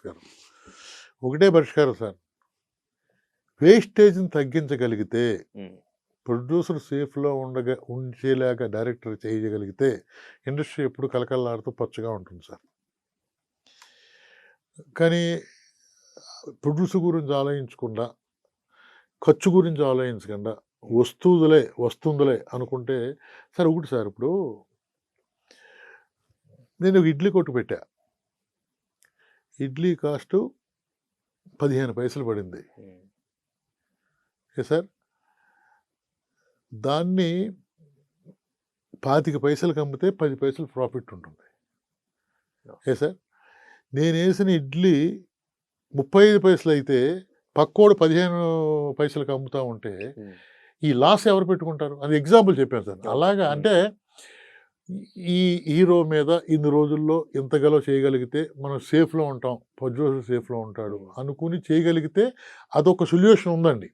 గారు. ఒకటే పరిష్కారం సార్. వేస్టేజ్‌ని తగ్గించగలిగితే, ప్రొడ్యూసర్ సేఫ్‌లో ఉంచేలాగా డైరెక్టర్ చేయగలిగితే ఇండస్ట్రీ ఎప్పుడు కలకల్లాడుతూ పచ్చగా ఉంటుంది సార్. కానీ ప్రొడ్యూసర్ గురించి ఆలోచించకుండా, ఖర్చు గురించి ఆలోచించకుండా వస్తుందిలే అనుకుంటే సార్ ఒకటి సార్ ఇప్పుడు నేను ఒక ఇడ్లీ కొట్టు పెట్టా. ఇడ్లీ కాస్టు 15 పైసలు పడింది. Okay sir. దాన్ని 25 పైసలకి అమ్మితే 10 పైసలు ప్రాఫిట్ ఉంటుంది. Okay sir. నేనేసిన ఇడ్లీ 35 పైసలు అయితే పక్కోడు 15 పైసలకి అమ్ముతా ఉంటే ఈ లాస్ ఎవరు పెట్టుకుంటారు? అది ఎగ్జాంపుల్ చెప్పాను సార్. అలాగా అంటే ఈ హీరో మీద ఇన్ని రోజుల్లో ఇంతగలో చేయగలిగితే మనం సేఫ్‌లో ఉంటాం, ప్రొడ్యూసర్ సేఫ్‌లో ఉంటాడు అనుకుని చేయగలిగితే అదొక సొల్యూషన్ ఉందండి.